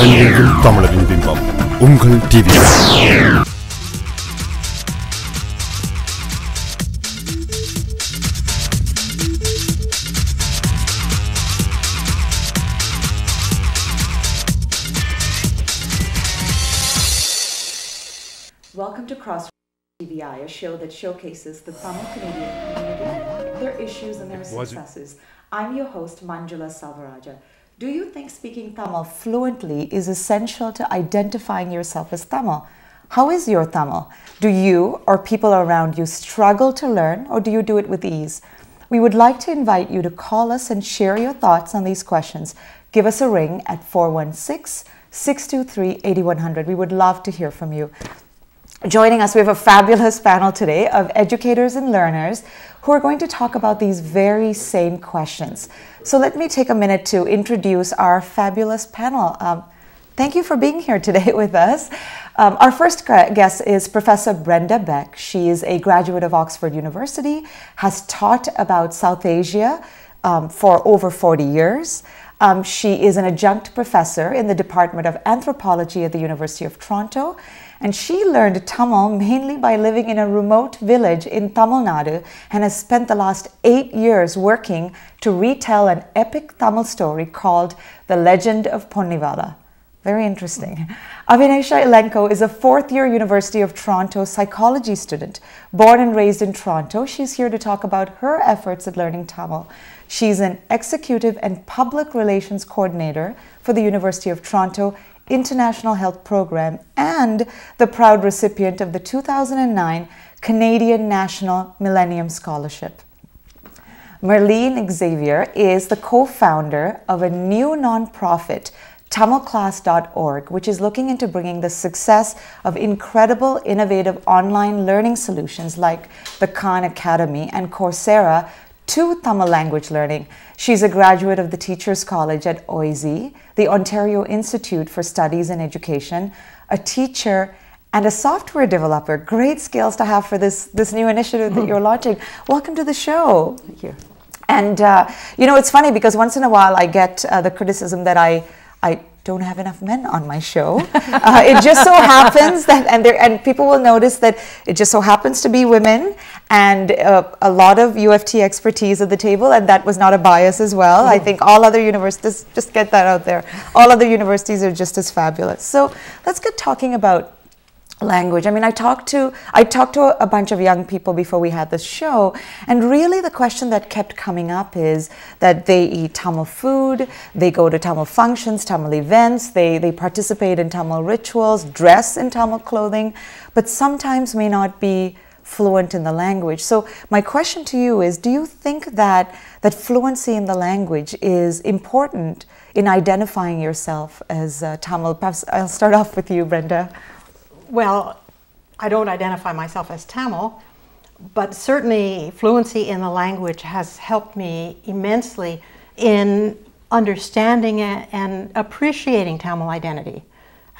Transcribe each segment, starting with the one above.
உலகெங்கும் தமிழரின் பிம்பம் உங்கள் TV. Welcome to CrossRoads TVI, a show that showcases the Tamil Canadian community, their issues and their successes. I'm your host, Manjula Salvaraja. Do you think speaking Tamil fluently is essential to identifying yourself as Tamil? How is your Tamil? Do you or people around you struggle to learn, or do you do it with ease? We would like to invite you to call us and share your thoughts on these questions. Give us a ring at 416-623-8100. We would love to hear from you. Joining us, we have a fabulous panel today of educators and learners who are going to talk about these very same questions. So let me take a minute to introduce our fabulous panel. Thank you for being here today with us. Our first guest is Professor Brenda Beck. She is a graduate of Oxford University, has taught about South Asia for over 40 years. She is an adjunct professor in the Department of Anthropology at the University of Toronto. And she learned Tamil mainly by living in a remote village in Tamil Nadu and has spent the last 8 years working to retell an epic Tamil story called The Legend of Ponnivala. Very interesting. Avinesha Ilenko is a fourth-year University of Toronto psychology student. Born and raised in Toronto, she's here to talk about her efforts at learning Tamil. She's an executive and public relations coordinator for the University of Toronto International Health Program and the proud recipient of the 2009 Canadian National Millennium Scholarship. Merlene Xavier is the co-founder of a new non-profit, tamilclass.org, which is looking into bringing the success of incredible, innovative online learning solutions like the Khan Academy and Coursera to Tamil language learning. She's a graduate of the Teachers College at OISE, the Ontario Institute for Studies in Education, a teacher and a software developer. Great skills to have for this new initiative that you're launching. Welcome to the show. Thank you. And you know, it's funny because once in a while I get the criticism that I don't have enough men on my show. It just so happens that, and people will notice that it just so happens to be women and a lot of UFT expertise at the table, and that was not a bias as well. I think all other universities, just get that out there, all other universities are just as fabulous. So let's get talking about language. I mean, I talked to a bunch of young people before we had this show, and really the question that kept coming up is that they eat Tamil food, they go to Tamil functions, Tamil events, they participate in Tamil rituals, dress in Tamil clothing, but sometimes may not be fluent in the language. So my question to you is, do you think that fluency in the language is important in identifying yourself as Tamil? Perhaps I'll start off with you, Brenda. Well, I don't identify myself as Tamil, but certainly fluency in the language has helped me immensely in understanding and appreciating Tamil identity.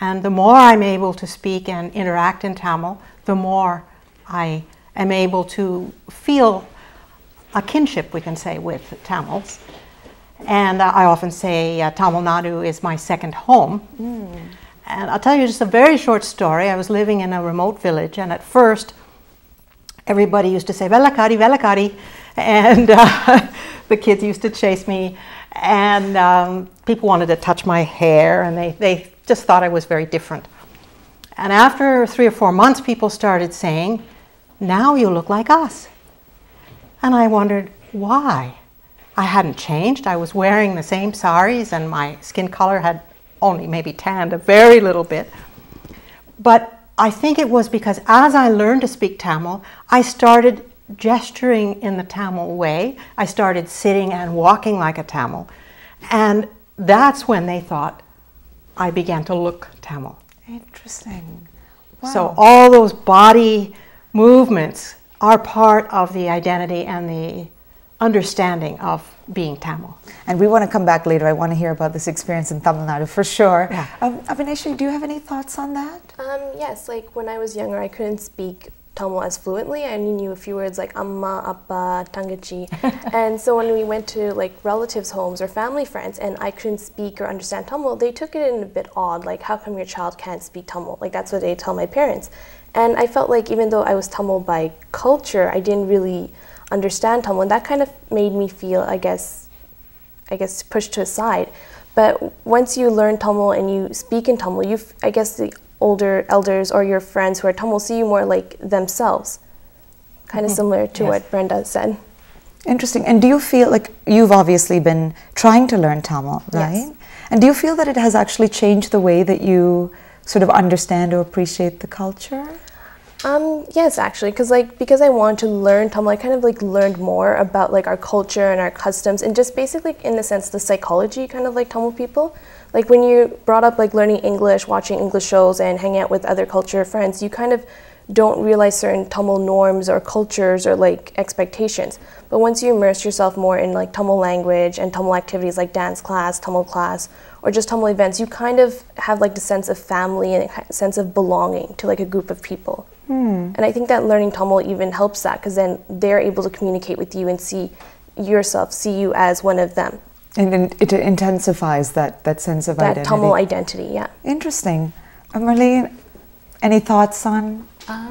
And the more I'm able to speak and interact in Tamil, the more I am able to feel a kinship, we can say, with Tamils. And I often say Tamil Nadu is my second home. And I'll tell you just a very short story. I was living in a remote village, and at first, everybody used to say, Velakari, Velakari, and the kids used to chase me, and people wanted to touch my hair, and they just thought I was very different. And after 3 or 4 months, people started saying, now you look like us. And I wondered, why? I hadn't changed. I was wearing the same saris, and my skin color had only maybe tanned a very little bit. But I think it was because as I learned to speak Tamil, I started gesturing in the Tamil way. I started sitting and walking like a Tamil. And that's when they thought I began to look Tamil. Interesting. Wow. So all those body movements are part of the identity and the understanding of being Tamil. And we want to come back later. I want to hear about this experience in Tamil Nadu for sure. Yeah. Avinesha, do you have any thoughts on that? Yes, like when I was younger, I couldn't speak Tamil as fluently. I only knew a few words like amma, appa, tangachi. And so when we went to like relatives' homes or family friends and I couldn't speak or understand Tamil, they took it in a bit odd, like how come your child can't speak Tamil? Like that's what they tell my parents. And I felt like even though I was Tamil by culture, I didn't really understand Tamil, and that kind of made me feel, I guess pushed to a side. But once you learn Tamil and you speak in Tamil, I guess the older elders or your friends who are Tamil see you more like themselves. Kind of similar to what Brenda said. Interesting. And do you feel like you've obviously been trying to learn Tamil, right? Yes. And do you feel that it has actually changed the way that you sort of understand or appreciate the culture? Yes, actually, because I wanted to learn Tamil, I kind of like learned more about like our culture and our customs, and just basically in the sense the psychology kind of like Tamil people. Like when you brought up like learning English, watching English shows, and hanging out with other culture friends, you kind of don't realize certain Tamil norms or cultures or like expectations. But once you immerse yourself more in like Tamil language and Tamil activities like dance class, Tamil class, or just Tamil events, you kind of have like the sense of family and a sense of belonging to like a group of people. And I think that learning Tamil even helps that, because then they're able to communicate with you and see you as one of them. And then it intensifies that sense of identity. That Tamil identity, yeah. Interesting. Marlene, any thoughts on?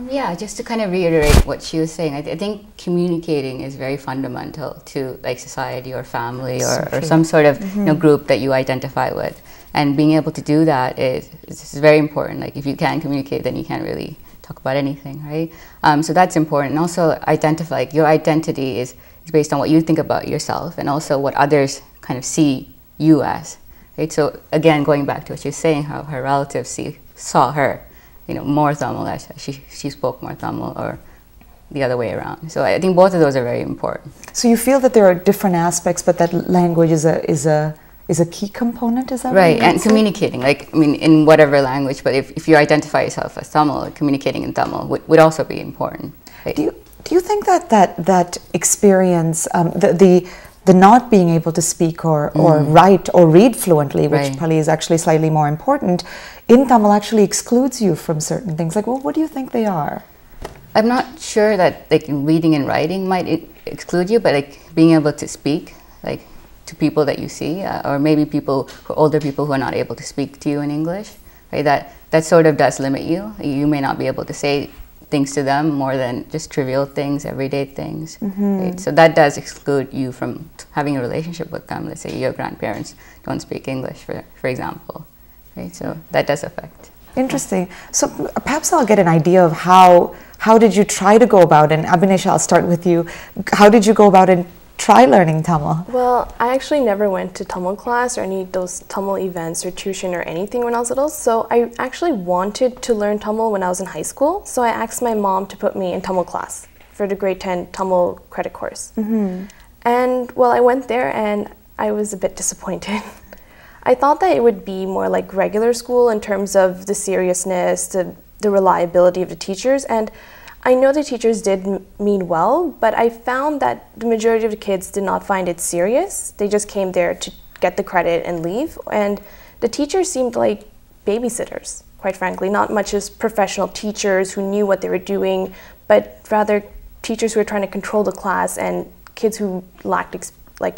Yeah, just to kind of reiterate what she was saying, I think communicating is very fundamental to like society or family or some sort of group that you identify with. And being able to do that is very important. Like if you can't communicate, then you can't really talk about anything, right? So that's important. And also identify, like your identity is based on what you think about yourself and also what others kind of see you as, right? So again, going back to what she was saying, how her relatives saw her, more Tamil, as she spoke more Tamil, or the other way around. So I think both of those are very important. So you feel that there are different aspects, but that language is a key component, is that right? Right, and communicating, like, I mean, in whatever language, but if you identify yourself as Tamil, communicating in Tamil would also be important. Right? Do you think that experience, the not being able to speak or write or read fluently, which probably is actually slightly more important, in Tamil actually excludes you from certain things? Like, well, what do you think they are? I'm not sure that like reading and writing might exclude you, but like being able to speak, like to people that you see, or maybe older people who are not able to speak to you in English, right? That sort of does limit you. You may not be able to say things to them more than just trivial things, everyday things. Right? So that does exclude you from having a relationship with them. Let's say your grandparents don't speak English, for example. Right? So that does affect. Interesting. So perhaps I'll get an idea of how did you try to go about it? And Abhinesh, I'll start with you. How did you go about and try learning Tamil? Well, I actually never went to Tamil class or any of those Tamil events or tuition or anything when I was little. So I actually wanted to learn Tamil when I was in high school. So I asked my mom to put me in Tamil class for the grade 10 Tamil credit course. And well, I went there and I was a bit disappointed. I thought that it would be more like regular school in terms of the seriousness, the reliability of the teachers. And I know the teachers did mean well, but I found that the majority of the kids did not find it serious. They just came there to get the credit and leave. And the teachers seemed like babysitters, quite frankly, not much as professional teachers who knew what they were doing, but rather teachers who were trying to control the class and kids who lacked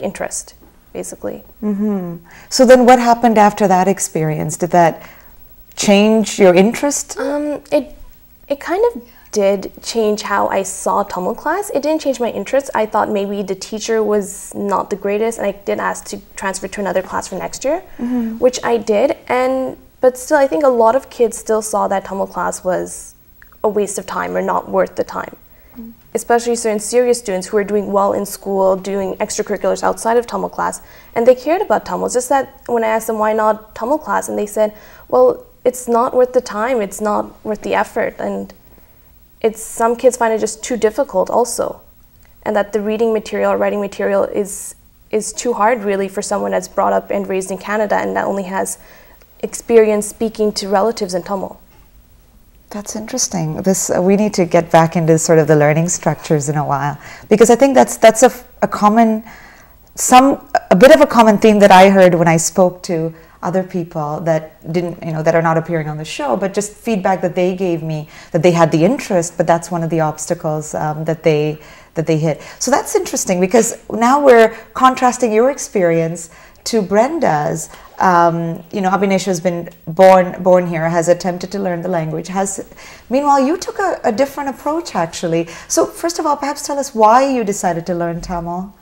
interest, basically. So then what happened after that experience? Did that change your interest? It kind of did change how I saw Tamil class. It didn't change my interest. I thought maybe the teacher was not the greatest, and I did ask to transfer to another class for next year, which I did. But still, I think a lot of kids still saw that Tamil class was a waste of time or not worth the time. Especially certain serious students who were doing well in school, doing extracurriculars outside of Tamil class, and they cared about Tamil. It's just that when I asked them why not Tamil class, and they said, well, it's not worth the time, it's not worth the effort, and some kids find it just too difficult also, and that the reading material or writing material is too hard really for someone that's brought up and raised in Canada and that only has experience speaking to relatives in Tamil. That's interesting. We need to get back into sort of the learning structures in a while, because I think that's a bit of a common theme that I heard when I spoke to other people that didn't, that are not appearing on the show, but just feedback that they gave me, that they had the interest, but that's one of the obstacles that they hit. So that's interesting, because now we're contrasting your experience to Brenda's. Abhinesha has been born here, has attempted to learn the language. Meanwhile, you took a different approach, actually. So first of all, perhaps tell us why you decided to learn Tamil.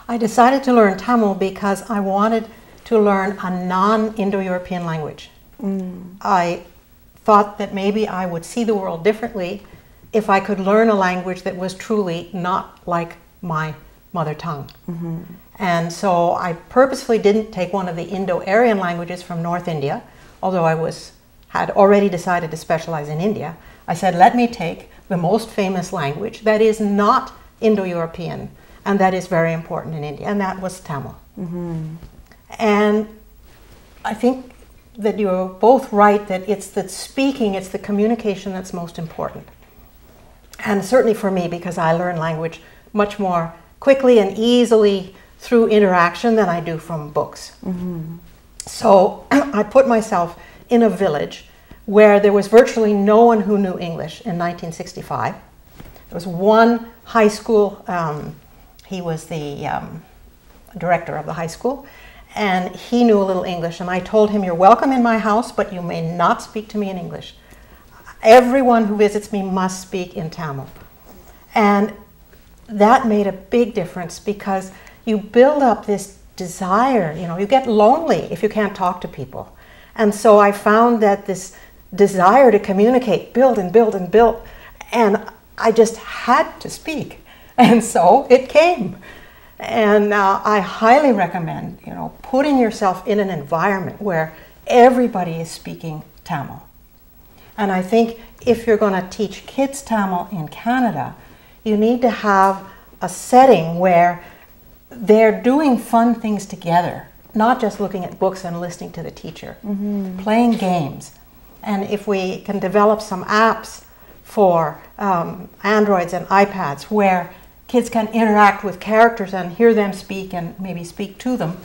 I decided to learn Tamil because I wanted to learn a non-Indo-European language. I thought that maybe I would see the world differently if I could learn a language that was truly not like my mother tongue. And so I purposefully didn't take one of the Indo-Aryan languages from North India, although I had already decided to specialize in India. I said, let me take the most famous language that is not Indo-European and that is very important in India, and that was Tamil. And I think that you're both right that it's the speaking, it's the communication that's most important. And certainly for me, because I learn language much more quickly and easily through interaction than I do from books. So I put myself in a village where there was virtually no one who knew English in 1965. There was one high school, he was the director of the high school, and he knew a little English, and I told him, you're welcome in my house, but you may not speak to me in English. Everyone who visits me must speak in Tamil. And that made a big difference, because you build up this desire, you get lonely if you can't talk to people. And so I found that this desire to communicate build and build and build, and I just had to speak. And so it came. And I highly recommend, putting yourself in an environment where everybody is speaking Tamil. And I think if you're going to teach kids Tamil in Canada, you need to have a setting where they're doing fun things together, not just looking at books and listening to the teacher, playing games. And if we can develop some apps for Androids and iPads where kids can interact with characters and hear them speak and maybe speak to them,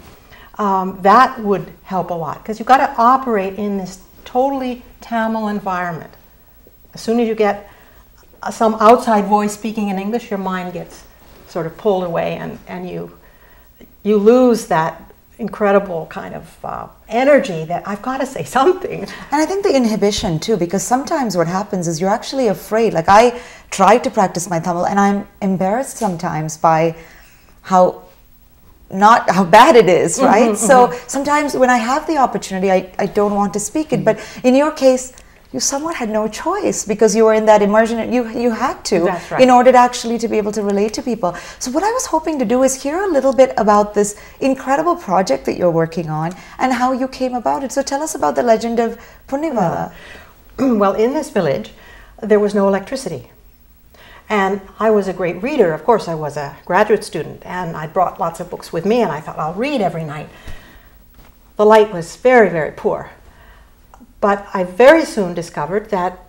that would help a lot, because you've got to operate in this totally Tamil environment. As soon as you get some outside voice speaking in English, your mind gets sort of pulled away, and you lose that incredible kind of energy that I've got to say something. And I think the inhibition too, because sometimes what happens is you're actually afraid. Like, I try to practice my Tamil and I'm embarrassed sometimes by how bad it is, right? So sometimes when I have the opportunity, I don't want to speak it. But in your case, you somewhat had no choice, because you were in that immersion. You had to, That's right, in order to be able to relate to people. So what I was hoping to do is hear a little bit about this incredible project that you're working on and how you came about it. So tell us about the legend of Punnivala. Well, in this village, there was no electricity. And I was a great reader. Of course, I was a graduate student, and I brought lots of books with me, and I thought, I'll read every night. The light was very, very poor. But I very soon discovered that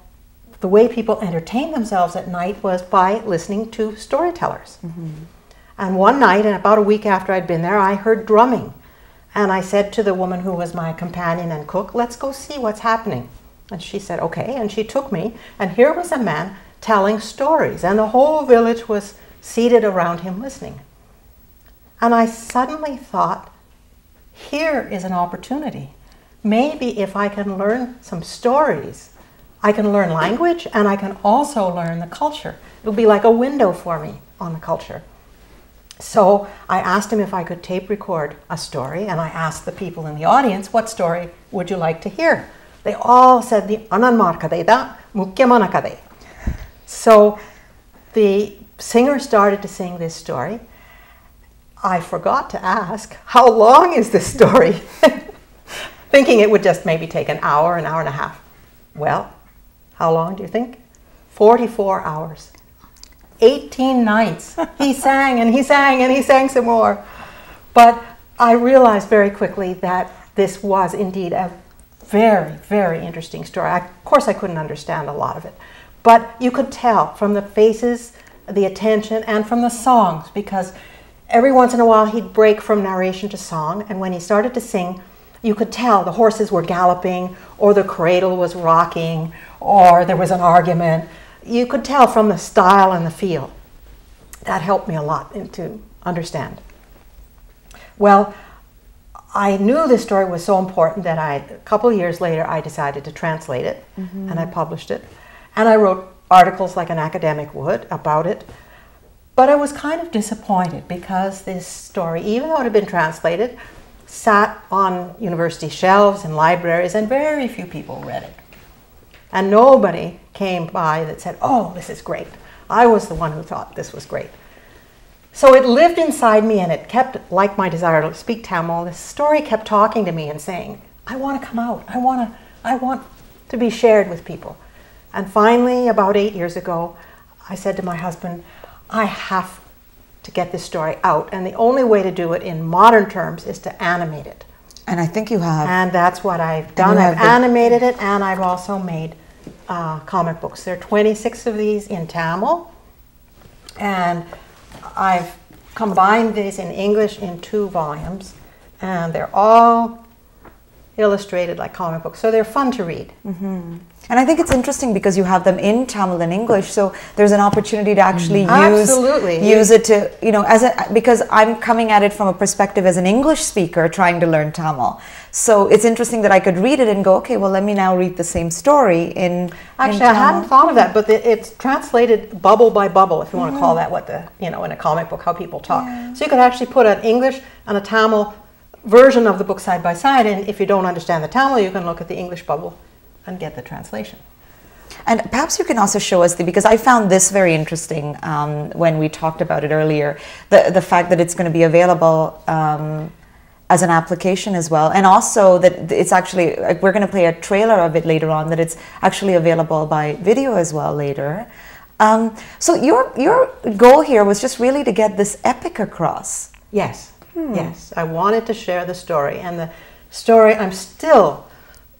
the way people entertained themselves at night was by listening to storytellers. And one night, and about a week after I'd been there, I heard drumming. And I said to the woman who was my companion and cook, let's go see what's happening. And she said, okay. And she took me, and here was a man telling stories, and the whole village was seated around him listening. And I suddenly thought, here is an opportunity. Maybe if I can learn some stories, I can learn language, and I can also learn the culture. It'll be like a window for me on the culture. So I asked him if I could tape record a story, and I asked the people in the audience, what story would you like to hear? They all said the Ananmar Kadai da Mukyamana Kadai. So the singer started to sing this story. I forgot to ask, how long is this story? Thinking it would just maybe take an hour and a half. Well, how long do you think? 44 hours. 18 nights. He sang and he sang and he sang some more. But I realized very quickly that this was indeed a very, very interesting story. Of course, I couldn't understand a lot of it. But you could tell from the faces, the attention, and from the songs, because every once in a while he'd break from narration to song, and when he started to sing, you could tell the horses were galloping, or the cradle was rocking, or there was an argument. You could tell from the style and the feel. That helped me a lot to understand. Well, I knew this story was so important that a couple of years later, I decided to translate it, and I published it. And I wrote articles like an academic would about it. But I was kind of disappointed because this story, even though it had been translated, sat on university shelves and libraries, and very few people read it. And nobody came by that said, oh, this is great. I was the one who thought this was great. So it lived inside me, and it kept, like my desire to speak Tamil, this story kept talking to me and saying, I want to come out. I want to be shared with people. And finally, about 8 years ago, I said to my husband, I have to get this story out. And the only way to do it in modern terms is to animate it. And I think you have. And that's what I've done. I've animated it, and I've also made comic books. There are 26 of these in Tamil. And I've combined these in English in 2 volumes. And they're all illustrated like comic books. So they're fun to read. And I think it's interesting because you have them in Tamil and English, so there's an opportunity to actually use it to, you know, because I'm coming at it from a perspective as an English speaker trying to learn Tamil. So it's interesting that I could read it and go, okay, well, let me now read the same story in Actually, I hadn't thought of that, but it's translated bubble by bubble, if you want to call that what the, you know, in a comic book, how people talk. So you could actually put an English and a Tamil version of the book side by side, and if you don't understand the Tamil, you can look at the English bubble and get the translation. And perhaps you can also show us, because I found this very interesting when we talked about it earlier, the fact that it's going to be available as an application as well, and also that it's actually, we're going to play a trailer of it later on, that it's actually available by video as well later. So your goal here was just really to get this epic across. Yes, yes. I wanted to share the story, and the story,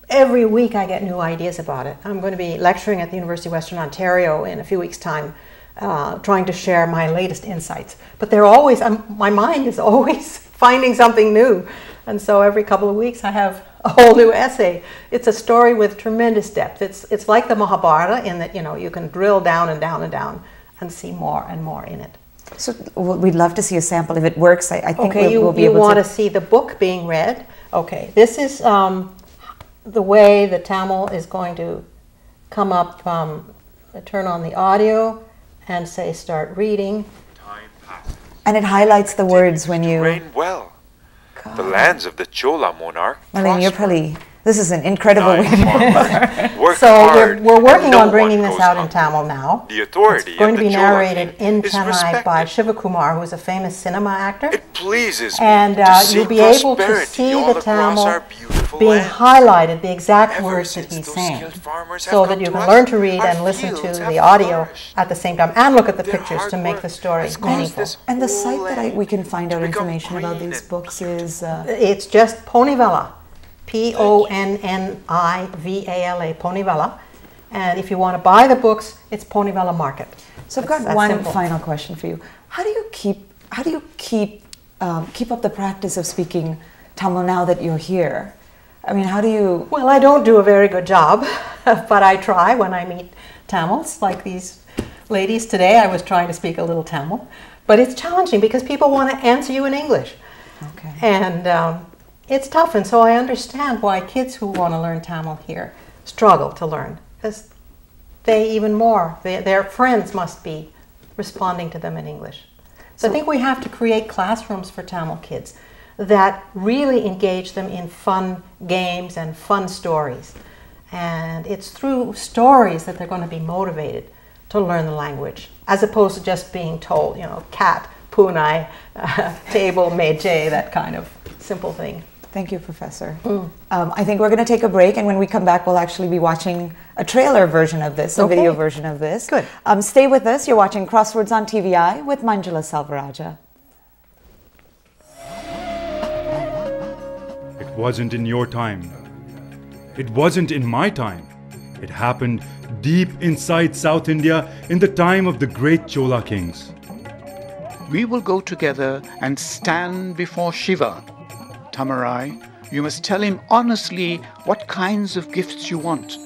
every week I get new ideas about it. I'm going to be lecturing at the University of Western Ontario in a few weeks' time, trying to share my latest insights. But they're always, my mind is always finding something new. And so every couple of weeks I have a whole new essay. It's a story with tremendous depth. It's like the Mahabharata in that, you know, you can drill down and down and down and see more and more in it. So we'd love to see a sample. If it works, I think we'll be able to... You want to see the book being read? Okay, this is the way the Tamil is going to come up. Turn on the audio and say start reading. Time passes. And it highlights the words when you... Reign well. God. The lands of the Chola monarch Marlene, this is an incredible way to work so hard, we're working on bringing this out in Tamil now. The authority it's going to be Chola narrated in Chennai by Shivakumar, who is a famous cinema actor. It pleases me and to see you'll be able to prosperity see all the across Tamil our beautiful being land. highlighted, the exact Ever words that since he's those saying, skilled farmers so have that come you to can us, learn to read our and listen to fields have the audio flourished. at the same time, and look at the Their pictures hard to make work the story has caused meaningful. this And the whole site that land we can find out to become information about green these and books is... It's just Ponnivala, Ponnivala, Ponnivala. And if you want to buy the books, it's Ponnivala Market. So I've got one final question for you. How do you keep up the practice of speaking Tamil now that you're here? I mean, how do you... Well, I don't do a very good job, but I try when I meet Tamils, like these ladies today. I was trying to speak a little Tamil, but it's challenging because people want to answer you in English. Okay. And it's tough, and so I understand why kids who want to learn Tamil here struggle to learn, because their friends must be responding to them in English. So I think we have to create classrooms for Tamil kids that really engage them in fun games and fun stories. And it's through stories that they're going to be motivated to learn the language, as opposed to just being told, you know, cat, punai, table, meje, that kind of simple thing. Thank you, Professor. I think we're going to take a break, and when we come back, we'll actually be watching a trailer version of this, a video version of this. Good. Stay with us. You're watching CrossRoads on TVI with Manjula Salvaraja. It wasn't in your time. It wasn't in my time. It happened deep inside South India in the time of the great Chola kings. We will go together and stand before Shiva, Tamarai, You must tell him honestly what kinds of gifts you want.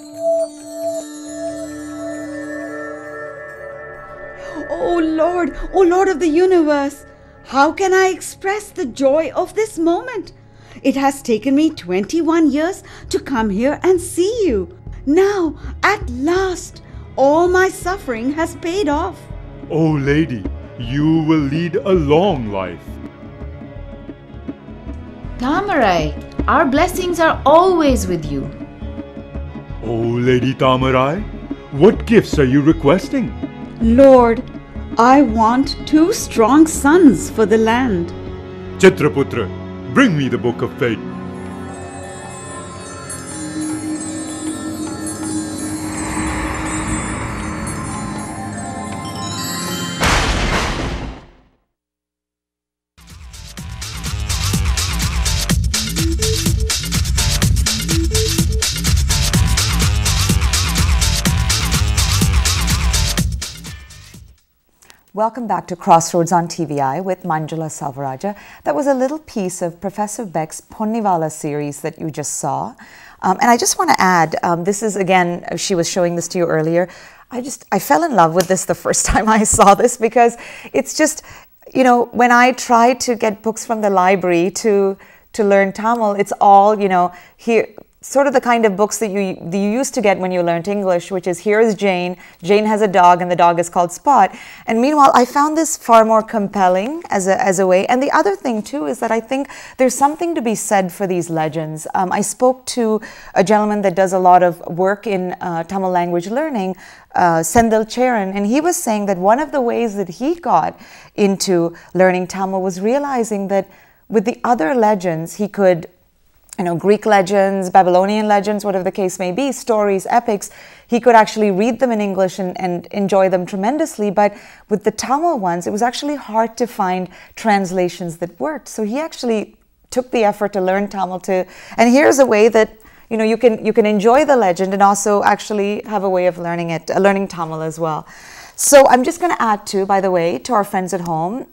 Oh Lord of the universe, how can I express the joy of this moment? It has taken me 21 years to come here and see you. Now, at last, all my suffering has paid off. Oh lady, you will lead a long life. Tamarai, our blessings are always with you. Oh Lady Tamarai, what gifts are you requesting? Lord, I want 2 strong sons for the land. Chitraputra, bring me the book of fate. Welcome back to Crossroads on TVI with Manjula Salvaraja. That was a little piece of Professor Beck's Ponnivala series that you just saw. And I just want to add, this is again, she was showing this to you earlier. I fell in love with this the first time I saw this because it's just, you know, when I try to get books from the library to learn Tamil, it's all, you know, here, sort of the kind of books that you used to get when you learned English, which is here is Jane. Jane has a dog and the dog is called Spot. And meanwhile, I found this far more compelling as a way. And the other thing too is that I think there's something to be said for these legends. I spoke to a gentleman that does a lot of work in Tamil language learning, Sendil Charan, and he was saying that one of the ways that he got into learning Tamil was realizing that with the other legends, he could, you know, Greek legends, Babylonian legends, whatever the case may be, stories, epics, he could actually read them in English and enjoy them tremendously. But with the Tamil ones, it was actually hard to find translations that worked. So he actually took the effort to learn Tamil too. And here's a way that, you know, you can enjoy the legend and also actually have a way of learning Tamil as well. So I'm just going to add too, by the way, to our friends at home,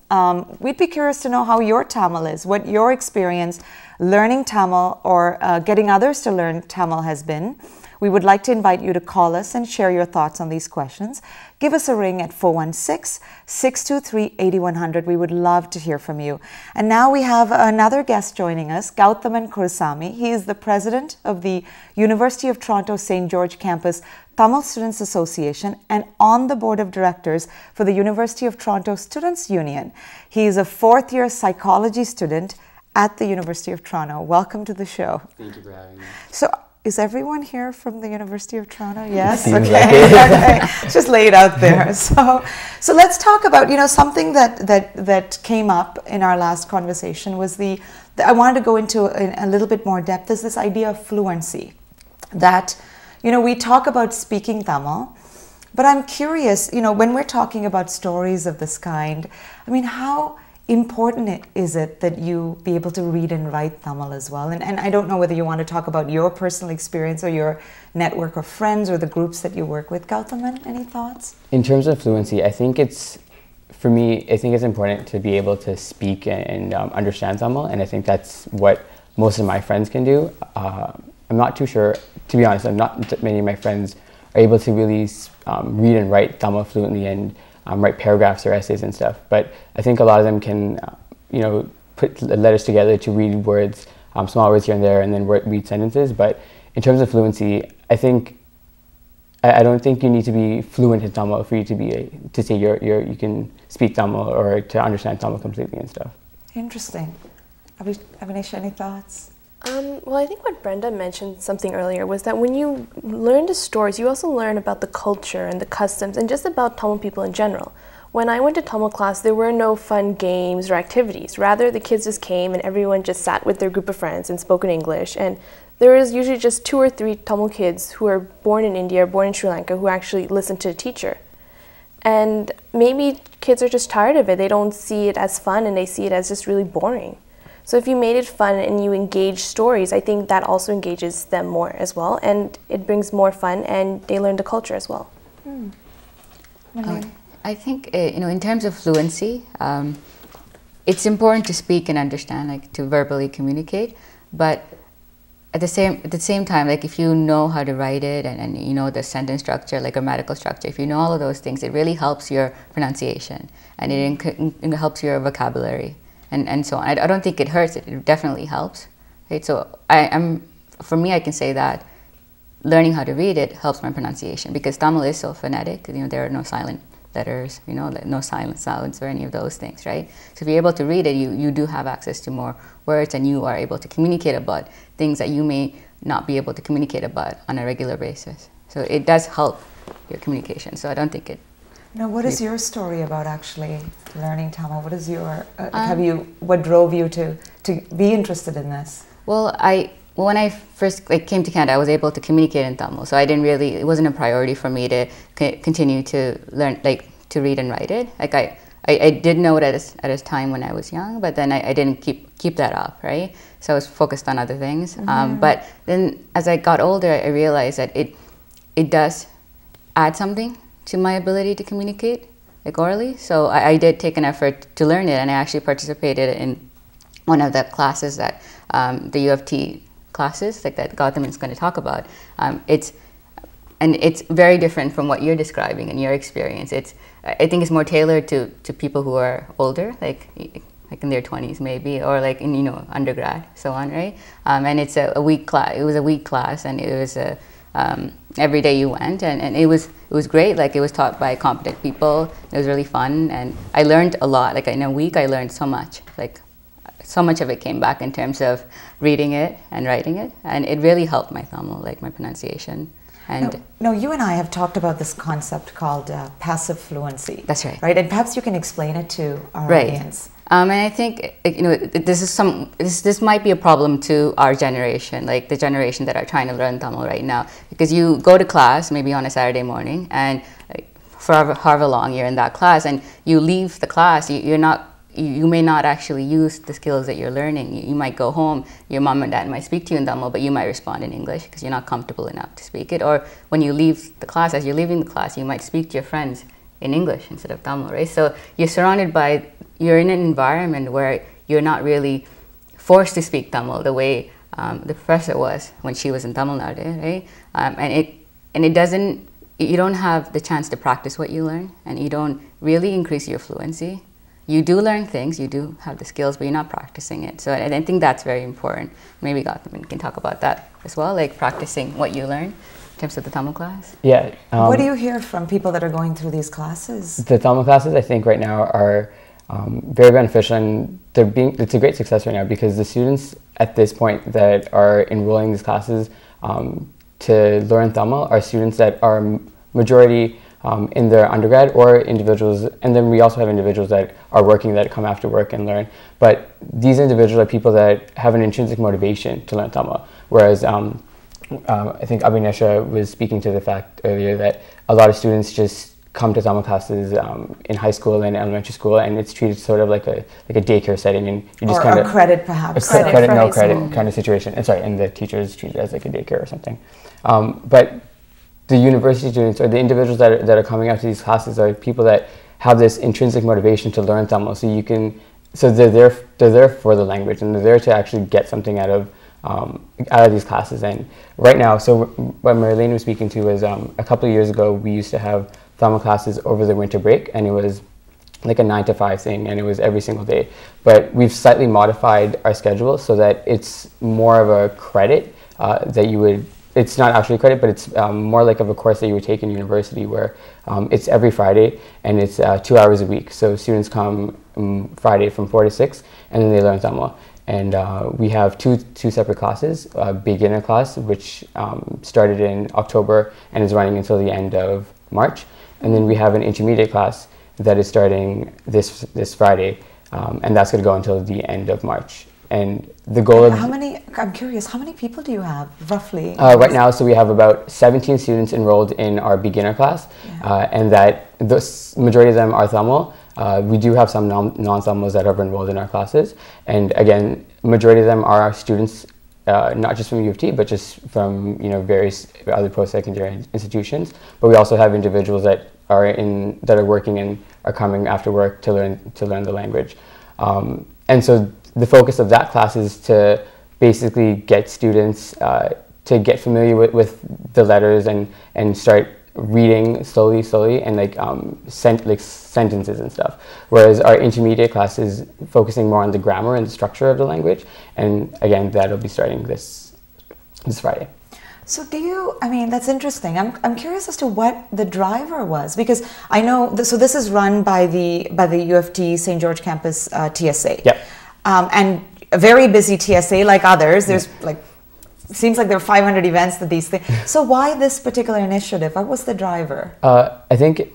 we'd be curious to know how your Tamil is, what your experience learning Tamil or getting others to learn Tamil has been. We would like to invite you to call us and share your thoughts on these questions. Give us a ring at 416-623-8100. We would love to hear from you. And now we have another guest joining us, Gauthaman Kurusamy. He is the president of the University of Toronto St. George Campus Tamil Students Association and on the board of directors for the University of Toronto Students Union. He is a 4th-year psychology student at the University of Toronto. Welcome to the show. Thank you for having me. So, is everyone here from the University of Toronto? Yes? Okay. Okay. Just lay it out there. So let's talk about, you know, something that came up in our last conversation was I wanted to go into a little bit more depth, is this idea of fluency. That, you know, we talk about speaking Tamil, but I'm curious, you know, when we're talking about stories of this kind, I mean, how important is it that you be able to read and write Tamil as well? And I don't know whether you want to talk about your personal experience or your network of friends or the groups that you work with. Gauthaman, any thoughts? In terms of fluency, I think it's important to be able to speak and understand Tamil, and I think that's what most of my friends can do. I'm not too sure, to be honest, not many of my friends are able to really read and write Tamil fluently and write paragraphs or essays and stuff. But I think a lot of them can, you know, put letters together to read words, small words here and there, and then read sentences. But in terms of fluency, I don't think you need to be fluent in Tamil for you to say you can speak Tamil or to understand Tamil completely and stuff. Interesting. Avinash, any thoughts? Well, I think what Brenda mentioned something earlier was that when you learn the stories, you also learn about the culture and the customs and just about Tamil people in general. When I went to Tamil class, there were no fun games or activities. Rather, the kids just came and everyone just sat with their group of friends and spoke in English. And there was usually just 2 or 3 Tamil kids who are born in India or born in Sri Lanka who actually listened to the teacher. And maybe kids are just tired of it. They don't see it as fun and they see it as just really boring. So if you made it fun and you engage stories, I think that also engages them more as well, and it brings more fun and they learn the culture as well. I think, you know, in terms of fluency, it's important to speak and understand, like to verbally communicate, but at the same time, like if you know how to write it and you know the sentence structure, like grammatical structure, if you know all of those things, it really helps your pronunciation and it helps your vocabulary and so on. I don't think it hurts. It definitely helps. Right? So for me, I can say that learning how to read it helps my pronunciation because Tamil is so phonetic. You know, there are no silent letters, you know, no silent sounds or any of those things, right? So if you're able to read it, you do have access to more words and you are able to communicate about things that you may not be able to communicate about on a regular basis. So it does help your communication. So I don't think it... Now, what is your story about actually learning Tamil? What is your, what drove you to be interested in this? Well, when I first came to Canada, I was able to communicate in Tamil, so it wasn't a priority for me to continue to learn, to read and write it. Like I did know it at a time when I was young, but then I didn't keep that up, right? So I was focused on other things. But then as I got older, I realized that it does add something to my ability to communicate, like orally. So I did take an effort to learn it, and I actually participated in one of the classes that the U of T classes, like that Gautam is going to talk about. It's very different from what you're describing in your experience. I think it's more tailored to people who are older, like in their 20s maybe, or like in undergrad, so on, right? And it's a week class. It was a week class, and it was every day you went, and it was great. Like it was taught by competent people. It was really fun, and I learned a lot. Like in a week, I learned so much. Like so much of it came back in terms of reading it and writing it, and it really helped my Tamil, like my pronunciation. And now, you and I have talked about this concept called passive fluency. That's right. Right, and perhaps you can explain it to our audience. And I think this might be a problem to our generation, like the generation that are trying to learn Tamil right now, because you go to class maybe on a Saturday morning, and for however long you're in that class, and you leave the class, you may not actually use the skills that you're learning. You might go home, your mom and dad might speak to you in Tamil, but you might respond in English because you're not comfortable enough to speak it. Or when you leave the class, as you're leaving the class, you might speak to your friends in English instead of Tamil, right? So you're in an environment where you're not really forced to speak Tamil the way the professor was when she was in Tamil Nadu, right? You don't have the chance to practice what you learn, and you don't really increase your fluency. You do learn things, you do have the skills, but you're not practicing it. So I think that's very important. Maybe Gautam can talk about that as well, like practicing what you learn in terms of the Tamil class. Yeah. What do you hear from people that are going through these classes? The Tamil classes, I think, right now are very beneficial, and it's a great success right now because the students at this point that are enrolling these classes to learn Tamil are students that are majority in their undergrad, or individuals, and then we also have individuals that are working that come after work and learn. But these individuals are people that have an intrinsic motivation to learn Tamil, whereas I think Abhinesha was speaking to the fact earlier that a lot of students just come to Tamil classes in high school and elementary school, and it's treated sort of like a daycare setting, and you just kind of credit perhaps credit no credit kind of situation. And sorry, and the teachers treat it as like a daycare or something. But the university students or the individuals that are coming out to these classes are people that have this intrinsic motivation to learn Tamil. So they're there for the language, and they're there to actually get something out of these classes. And right now, so what Marilene was speaking to was a couple of years ago we used to have Tamil classes over the winter break, and it was like a 9 to 5 thing, and it was every single day. But we've slightly modified our schedule so that it's more of a credit that you would. It's not actually credit, but it's more like of a course that you would take in university, where it's every Friday and it's 2 hours a week. So students come Friday from 4 to 6, and then they learn Tamil. And we have two separate classes: a beginner class, which started in October and is running until the end of March, and then we have an intermediate class that is starting this Friday, and that's going to go until the end of March. And the goal of I'm curious, how many people do you have roughly? Right now, so we have about 17 students enrolled in our beginner class, and that the majority of them are Tamil. We do have some non-Tamils that are enrolled in our classes, and again, majority of them are our students, not just from U of T, but just from various other post-secondary institutions. But we also have individuals that are working and are coming after work to learn the language, and so the focus of that class is to basically get students to get familiar with the letters and start reading slowly and like sentences and stuff. Whereas our intermediate class is focusing more on the grammar and the structure of the language. And again, that'll be starting this Friday. So I mean, that's interesting. I'm curious as to what the driver was, because I know, so this is run by the U of T St. George campus TSA. Yep. And a very busy TSA like others. There's like, seems like there are 500 events that these things. So why this particular initiative? What was the driver? I think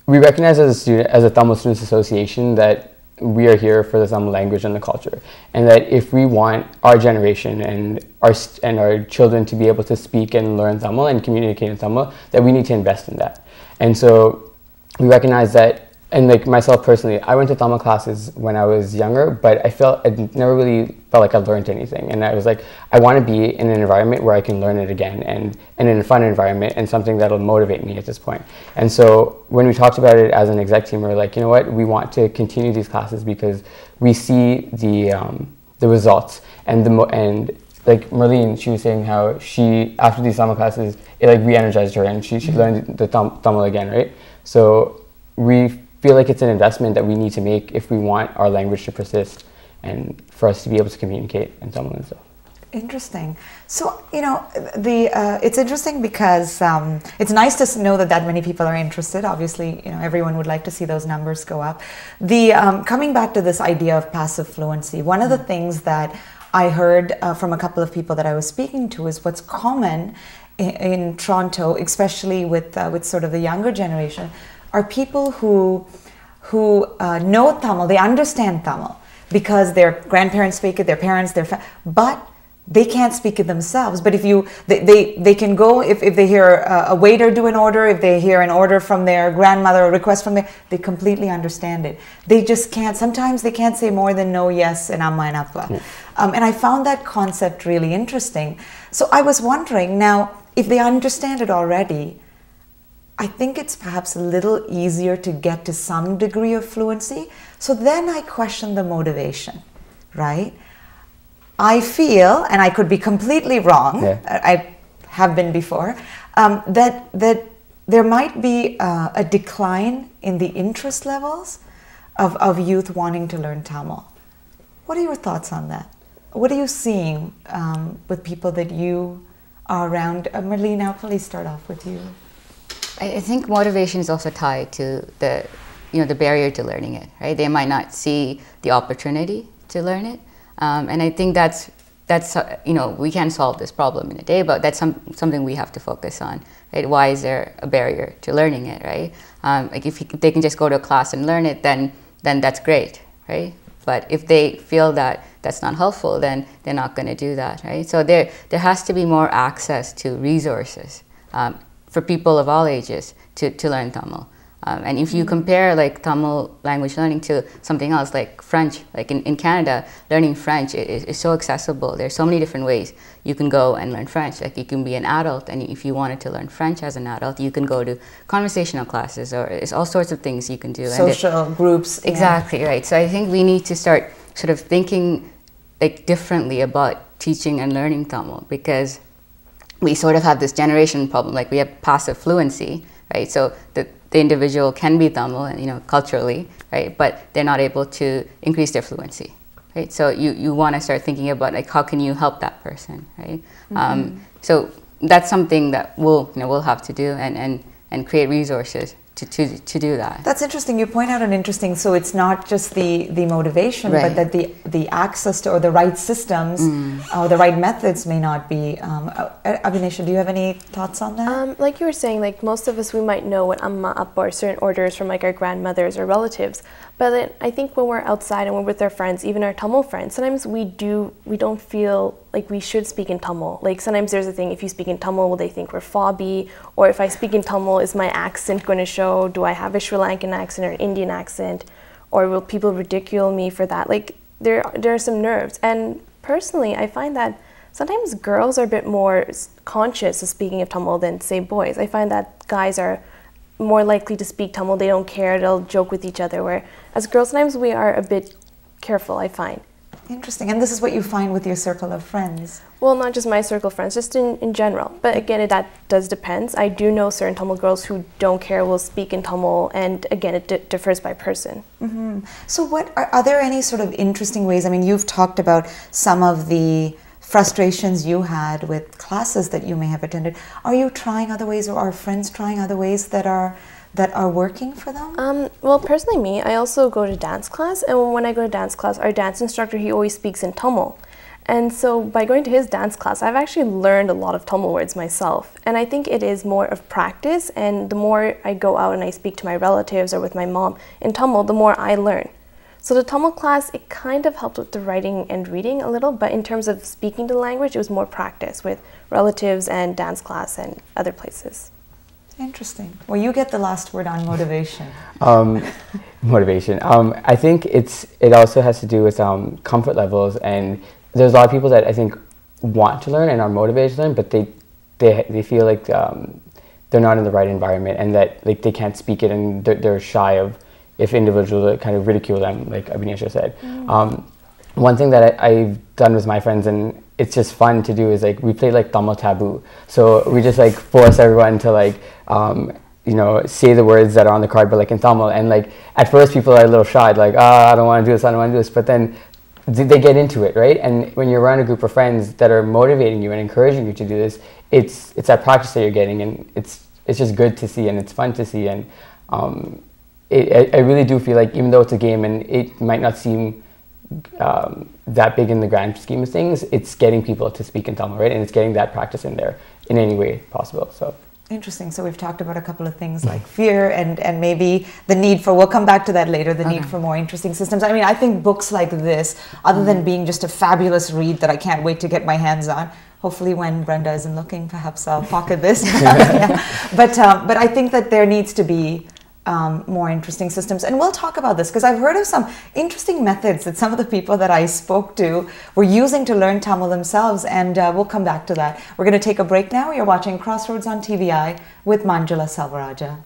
we recognize as a Tamil Students Association that we are here for the Tamil language and the culture, and that if we want our generation and our children to be able to speak and learn Tamil and communicate in Tamil, that we need to invest in that. And so we recognize that. And like myself personally, I went to Tamil classes when I was younger, but I never really felt like I learned anything. And I was like, I want to be in an environment where I can learn it again, and in a fun environment and something that'll motivate me at this point. And so when we talked about it as an exec team, we were like, you know what, we want to continue these classes because we see the results and like Marlene, she was saying how she, after these Tamil classes, it like re-energized her and she learned the Tamil again, right? So we feel like it's an investment that we need to make if we want our language to persist and for us to be able to communicate in Tamil and stuff. Interesting. So, you know, it's interesting because it's nice to know that many people are interested. Obviously, you know, everyone would like to see those numbers go up. Coming back to this idea of passive fluency, one of the things that I heard from a couple of people that I was speaking to is what's common in Toronto, especially with sort of the younger generation, are people who know Tamil, they understand Tamil because their grandparents speak it, their parents, but they can't speak it themselves. But if they can go, if they hear a waiter do an order, if they hear an order from their grandmother, a request from they completely understand it. They just can't, sometimes they can't say more than no, yes, and amma and appa. And I found that concept really interesting. So I was wondering, now, if they understand it already, I think it's perhaps a little easier to get to some degree of fluency. So then I question the motivation, right? I feel, and I could be completely wrong, I have been before, that there might be a decline in the interest levels of youth wanting to learn Tamil. What are your thoughts on that? What are you seeing with people that you are around? Marlene, I'll probably start off with you. I think motivation is also tied to the barrier to learning it, right? They might not see the opportunity to learn it, and I think that's we can't solve this problem in a day, but that's something we have to focus on, right? Why is there a barrier to learning it, right? Like if they can just go to a class and learn it, then that's great, right? But if they feel that that's not helpful, then they're not going to do that, right? So there has to be more access to resources for people of all ages to learn Tamil. And if you compare like Tamil language learning to something else like French, like in Canada, learning French is so accessible. There's so many different ways you can go and learn French. Like you can be an adult, and if you wanted to learn French as an adult, you can go to conversational classes, or it's all sorts of things you can do. Social groups. Exactly, right. So I think we need to start sort of thinking like differently about teaching and learning Tamil, because we sort of have this generation problem. Like we have passive fluency, right? So the individual can be Tamil, and culturally, right? But they're not able to increase their fluency, right? So you want to start thinking about like how can you help that person, right? So that's something that we'll have to do and create resources to do that. That's interesting. You point out an interesting. So it's not just the motivation, right, but that the access to or the right systems or the right methods may not be. Abhinesha, do you have any thoughts on that? Like you were saying, like most of us, we might know what amma, appa, or certain orders from like our grandmothers or relatives. But then I think when we're outside and we're with our friends, even our Tamil friends, sometimes we don't feel like we should speak in Tamil. Like sometimes there's a thing, if you speak in Tamil, will they think we're fobby? Or if I speak in Tamil, is my accent going to show? Do I have a Sri Lankan accent or an Indian accent? Or will people ridicule me for that? Like there are some nerves. And personally, I find that sometimes girls are a bit more conscious of speaking of Tamil than say boys. I find that guys are more likely to speak Tamil. They don't care, they'll joke with each other, where as girls sometimes we are a bit careful, I find. Interesting. And this is what you find with your circle of friends? Well, not just my circle of friends, just in general. But again, that does depend. I do know certain Tamil girls who don't care, will speak in Tamil, and again, it differs by person. So what are there any sort of interesting ways? I mean, you've talked about some of the frustrations you had with classes that you may have attended. Are you trying other ways, or are friends trying other ways that are working for them? Well, personally me, I also go to dance class, and when I go to dance class, our dance instructor, he always speaks in Tamil. And so by going to his dance class, I've actually learned a lot of Tamil words myself. And I think it is more of practice, and the more I go out and I speak to my relatives or with my mom in Tamil, the more I learn. So the Tamil class, it kind of helped with the writing and reading a little, but in terms of speaking the language, it was more practice with relatives and dance class and other places. Interesting. Well, you get the last word on motivation. Motivation. I think it also has to do with comfort levels, and there's a lot of people that I think want to learn and are motivated to learn, but they feel like they're not in the right environment, and that like they can't speak it, and they're shy of if individuals kind of ridicule them, like Abhinesha said. One thing that I've done with my friends, and it's just fun to do, is like we play like Tamil taboo. So we just like force everyone to like you know, say the words that are on the card, but like in Tamil. And like at first people are a little shy, like I don't want to do this, I don't want to do this. But then they get into it, right? And when you're around a group of friends that are motivating you and encouraging you to do this, it's that practice that you're getting, and it's just good to see, and it's fun to see. And I really do feel like, even though it's a game and it might not seem that big in the grand scheme of things, it's getting people to speak in Tamil, right? And it's getting that practice in there in any way possible. So interesting. So we've talked about a couple of things like fear and maybe the need for, we'll come back to that later, the need for more interesting systems. I mean, I think books like this, other than being just a fabulous read that I can't wait to get my hands on, hopefully when Brenda isn't looking, perhaps I'll pocket this. But I think that there needs to be more interesting systems. And we'll talk about this because I've heard of some interesting methods that some of the people that I spoke to were using to learn Tamil themselves, and we'll come back to that. We're going to take a break now. You're watching Crossroads on TVI with Manjula Salvaraja.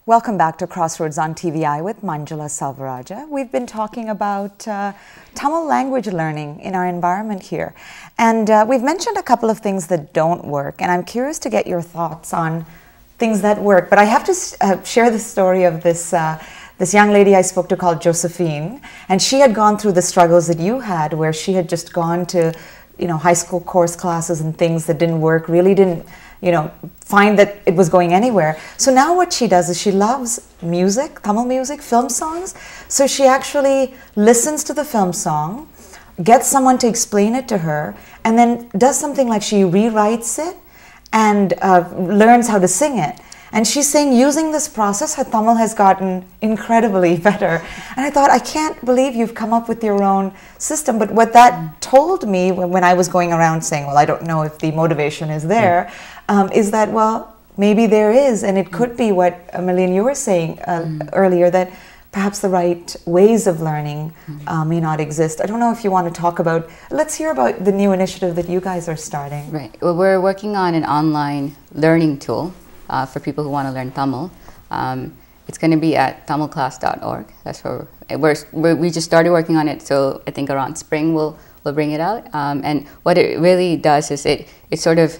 Welcome back to Crossroads on TVI with Manjula Salvaraja. We've been talking about Tamil language learning in our environment here. And we've mentioned a couple of things that don't work, and I'm curious to get your thoughts on things that work. But I have to share the story of this young lady I spoke to called Josephine, and she had gone through the struggles that you had, where she had just gone to, you know, high school course classes and things that didn't work, really didn't, you know, find that it was going anywhere. So now what she does is she loves music, Tamil music, film songs. So she actually listens to the film song, gets someone to explain it to her, and then does something like she rewrites it and learns how to sing it. And she's saying using this process, her Tamil has gotten incredibly better. And I thought, I can't believe you've come up with your own system. But what that told me when I was going around saying, well, I don't know if the motivation is there, is that, well, maybe there is. And it could be what, Ameline, you were saying earlier, that perhaps the right ways of learning may not exist. I don't know if you want to talk about, let's hear about the new initiative that you guys are starting. Right. Well, we're working on an online learning tool for people who want to learn Tamil. It's going to be at tamilclass.org. That's where we just started working on it, so I think around spring we'll bring it out. And what it really does is it sort of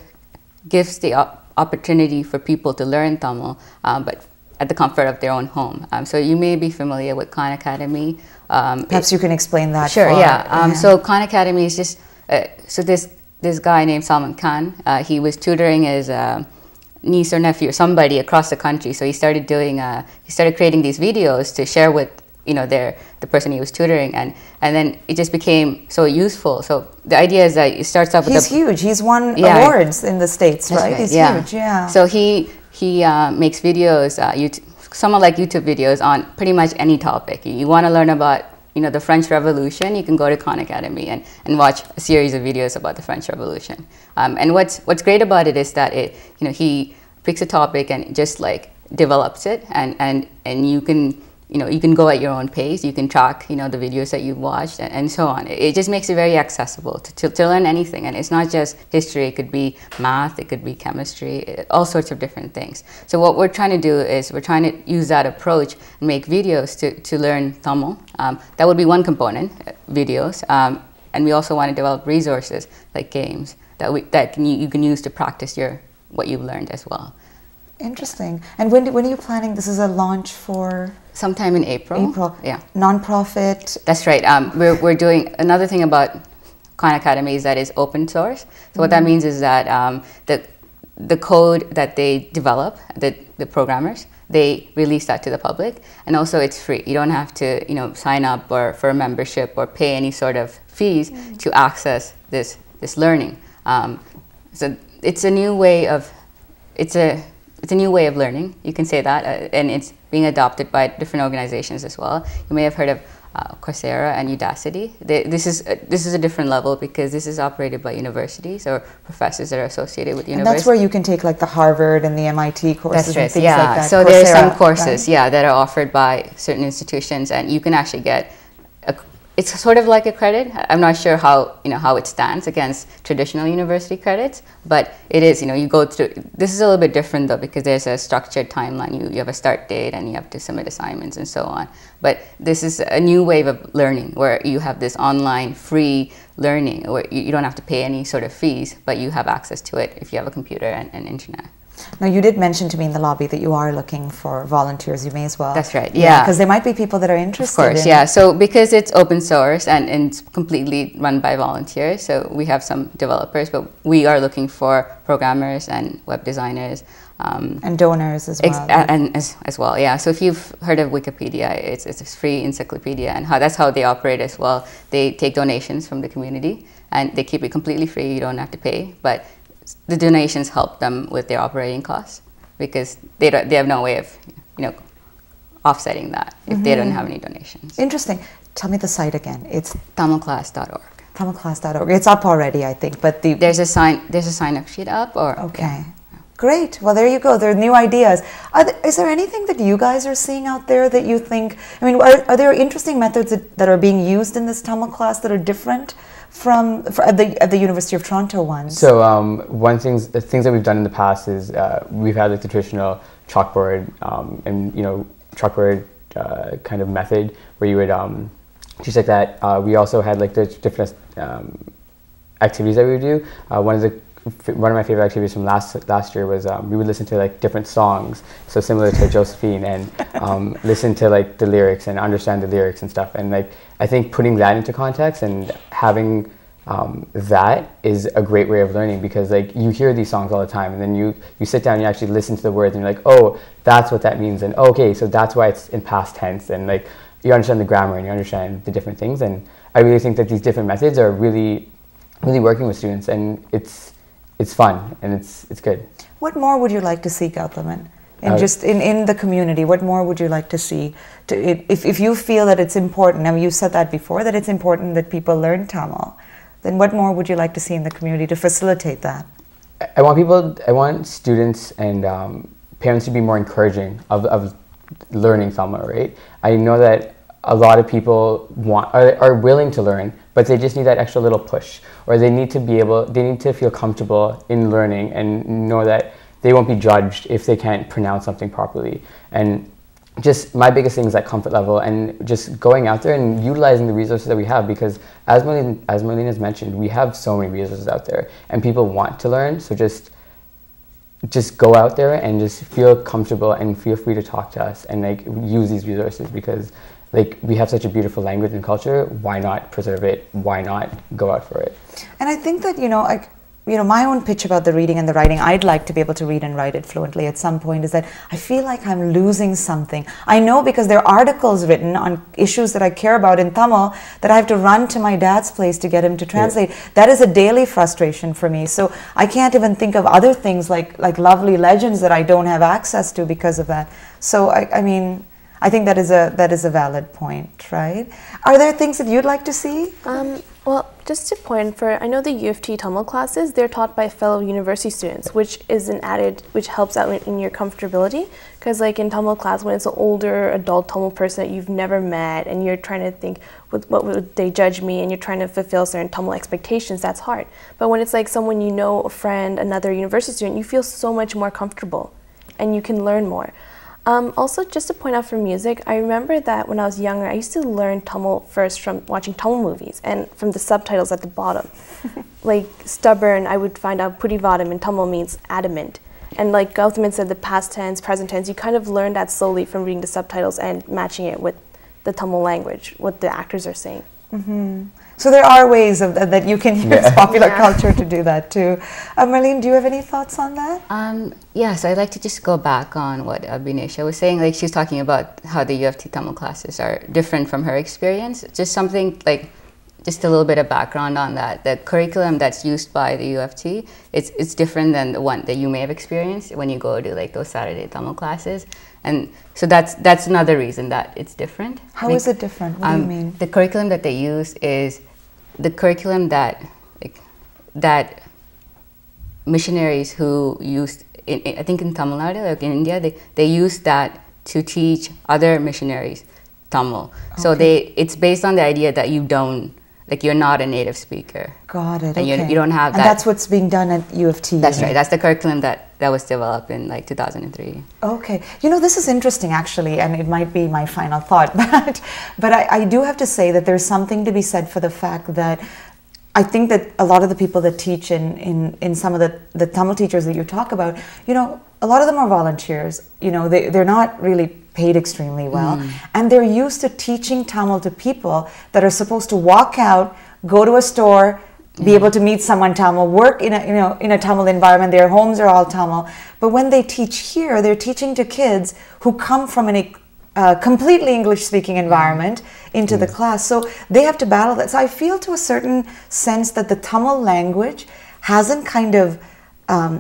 gives the opportunity for people to learn Tamil, but at the comfort of their own home. So you may be familiar with Khan Academy. Perhaps you can explain that. Sure, yeah. So Khan Academy is just, so this guy named Salman Khan, he was tutoring his niece or nephew or somebody across the country. So he started doing, he started creating these videos to share with, you know, the person he was tutoring, and then it just became so useful. So the idea is that it starts off with he's huge. He's won awards in the States, right? He's huge, yeah. So he makes videos, somewhat like YouTube videos on pretty much any topic. You want to learn about the French Revolution, you can go to Khan Academy and watch a series of videos about the French Revolution. And what's great about it is that he picks a topic and just like develops it, and you can you can go at your own pace. You can track the videos that you've watched and so on. It just makes it very accessible to learn anything. And it's not just history. It could be math. It could be chemistry. All sorts of different things. So what we're trying to do is we're trying to use that approach and make videos to learn Tamil. That would be one component, videos. And we also want to develop resources like games that you can use to practice what you've learned as well. Interesting. And when are you planning? This is a launch for? Sometime in April. April. Yeah. Non-profit. That's right. We're doing another thing about Khan Academy is that it's open source. So what that means is that the code that they develop, the programmers, they release that to the public, and also it's free. You don't have to sign up for a membership or pay any sort of fees to access this learning. So it's a new way of learning, you can say that, and it's being adopted by different organizations as well. You may have heard of Coursera and Udacity. This is a different level because this is operated by universities or professors that are associated with universities. And that's where you can take like the Harvard and the MIT courses. That's right. And things yeah. like that. So Coursera, there's some courses, right? that are offered by certain institutions, and you can actually get it's sort of like a credit. I'm not sure how it stands against traditional university credits, but it is. You go through. This is a little bit different though because there's a structured timeline. You have a start date and you have to submit assignments and so on. But this is a new wave of learning where you have this online free learning where you don't have to pay any sort of fees, but you have access to it if you have a computer and internet. Now, you did mention to me in the lobby that you are looking for volunteers. You may as well. That's right, yeah. Because there might be people that are interested. Of course, yeah. So because it's open source and it's completely run by volunteers, so we have some developers, but we are looking for programmers and web designers. And donors as well. As well, yeah. So if you've heard of Wikipedia, it's a free encyclopedia, and that's how they operate as well. They take donations from the community, and they keep it completely free. You don't have to pay, but the donations help them with their operating costs because they have no way of offsetting that if they don't have any donations. Interesting. Tell me the site again. It's tamilclass.org. Tamilclass.org. It's up already, I think, but there's a sign up sheet up okay. Yeah. Great. Well, there you go. There are new ideas. Is there anything that you guys are seeing out there that you think? I mean, are there interesting methods that are being used in this Tamil class that are different at the University of Toronto ones? So the things that we've done in the past is we've had like the traditional chalkboard and chalkboard kind of method where you would just like that. We also had like the different activities that we would do. One of my favorite activities from last year was we would listen to like different songs, so similar to Josephine, and listen to like the lyrics and understand the lyrics and stuff. And like I think putting that into context and having that is a great way of learning because like you hear these songs all the time, and then you sit down and you actually listen to the words, and you're like, oh, that's what that means, and okay, so that's why it's in past tense, and like you understand the grammar and you understand the different things. And I really think that these different methods are really working with students, and it's fun and it's good. What more would you like to see, Gautam, in the community? What more would you like to see? If you feel that it's important, I mean, you said that before, that it's important that people learn Tamil, then what more would you like to see in the community to facilitate that? I want students and parents to be more encouraging of learning Tamil, right? I know that a lot of people are willing to learn, but they just need that extra little push, or they need to feel comfortable in learning and know that they won't be judged if they can't pronounce something properly. And just my biggest thing is that comfort level and just going out there and utilizing the resources that we have, because as Marlene has mentioned, we have so many resources out there and people want to learn. So just go out there and just feel comfortable and feel free to talk to us and like use these resources, because like we have such a beautiful language and culture. Why not preserve it? Why not go out for it? And I think that my own pitch about the reading and the writing, I'd like to be able to read and write it fluently at some point, is that I feel like I'm losing something. I know because there are articles written on issues that I care about in Tamil that I have to run to my dad's place to get him to translate. Yeah. That is a daily frustration for me. So I can't even think of other things like lovely legends that I don't have access to because of that. So I mean, I think that is a valid point, right? Are there things that you'd like to see? Well, just to point for, I know the U of T Tamil classes, they're taught by fellow university students, which helps out in your comfortability. Because like in Tamil class, when it's an older adult Tamil person that you've never met and you're trying to think, what would they judge me, and you're trying to fulfill certain Tamil expectations, that's hard. But when it's like someone you know, a friend, another university student, you feel so much more comfortable and you can learn more. Also, just to point out for music, I remember that when I was younger, I used to learn Tamil first from watching Tamil movies and from the subtitles at the bottom. Like stubborn, I would find out Pudivadam in Tamil means adamant. And like Gautam said, the past tense, present tense, you kind of learn that slowly from reading the subtitles and matching it with the Tamil language, what the actors are saying. Mm-hmm. So there are ways that you can use popular culture to do that too. Marlene, do you have any thoughts on that? So I'd like to just go back on what Binesha was saying. Like, she's talking about how the U of T Tamil classes are different from her experience. Just something like, just a little bit of background on that. The curriculum that's used by the U of T, it's different than the one that you may have experienced when you go to like those Saturday Tamil classes. And so that's another reason that it's different. How is it different? What do you mean? The curriculum that they use is the curriculum that missionaries who used, I think in Tamil Nadu, like in India, they use that to teach other missionaries Tamil. Okay. So it's based on the idea that you're not a native speaker. Got it. And okay. you don't have that. And that's what's being done at U of T. That's right. That's the curriculum that was developed in like 2003. Okay. You know, this is interesting actually, and it might be my final thought, but I do have to say that there's something to be said for the fact that I think that a lot of the people that teach in some of the Tamil teachers that you talk about, you know, a lot of them are volunteers. You know, they're not really paid extremely well, and they're used to teaching Tamil to people that are supposed to walk out, go to a store, be able to meet someone Tamil, work in a Tamil environment. Their homes are all Tamil, but when they teach here, they're teaching to kids who come from a completely English-speaking environment into the class. So they have to battle that. So I feel to a certain sense that the Tamil language hasn't kind of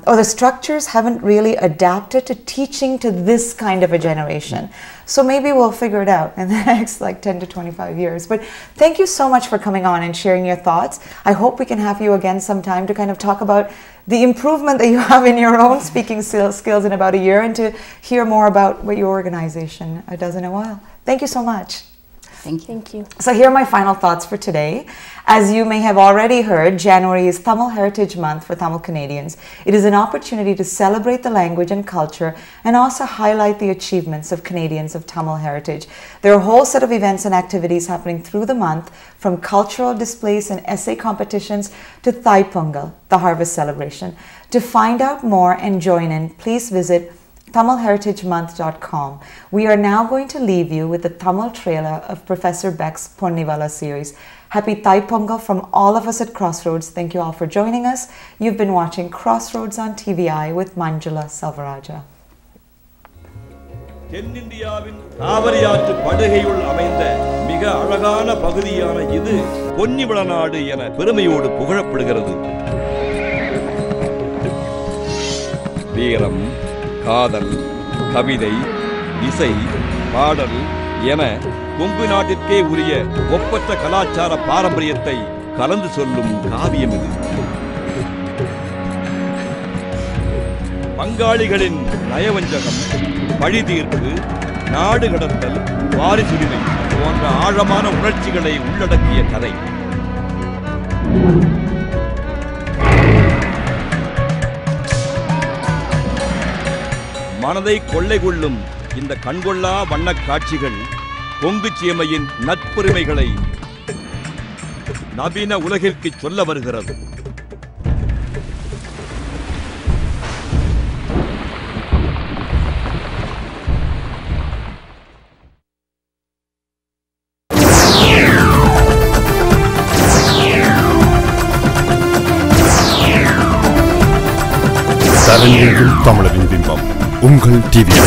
or the structures haven't really adapted to teaching to this kind of a generation. So maybe we'll figure it out in the next like 10 to 25 years. But thank you so much for coming on and sharing your thoughts. I hope we can have you again sometime to kind of talk about the improvement that you have in your own speaking skills in about a year, and to hear more about what your organization does in a while. Thank you so much. Thank you. Thank you. So here are my final thoughts for today. As you may have already heard, January is Tamil Heritage Month for Tamil Canadians. It is an opportunity to celebrate the language and culture and also highlight the achievements of Canadians of Tamil heritage. There are a whole set of events and activities happening through the month, from cultural displays and essay competitions to Thai Pongal, the harvest celebration. To find out more and join in, please visit TamilHeritageMonth.com. We are now going to leave you with the Tamil trailer of Professor Beck's Ponnivala series. Happy Thai Pongal from all of us at Crossroads. Thank you all for joining us. You've been watching Crossroads on TVI with Manjula Salvaraja. தென்னிந்தியாவின் காவிரியாற்று படுகையுள் அமைந்த மிக அழகான பகுதியான இது பொன்னிவள நாடு என பெருமையோடு புகழப்படுகிறது. வீரம், காதல், கவிதை, இசை, பாடல் என கொங்கு நாட்டிற்கே உரிய ஒப்பற்ற கலாச்சார பாரம்பரியத்தை கலந்து சொல்லும் காவியம் இது. பங்காளிகளின் நயவஞ்சகம், பழிதீர்ப்பு, நாடு கடத்தல், வாரிசுரிமை போன்ற ஆழமான உணர்ச்சிகளை உள்ளடக்கிய கதை. மனதை கொள்ளை கொள்ளும் இந்த கண்கொள்ளா வண்ணக் காட்சிகள் கொங்கு சீமையின் நட்புரிமைகளை நவீன உலகிற்கு சொல்ல வருகிறது. தமிழரின் பிம்பம் உங்கள் டிவி.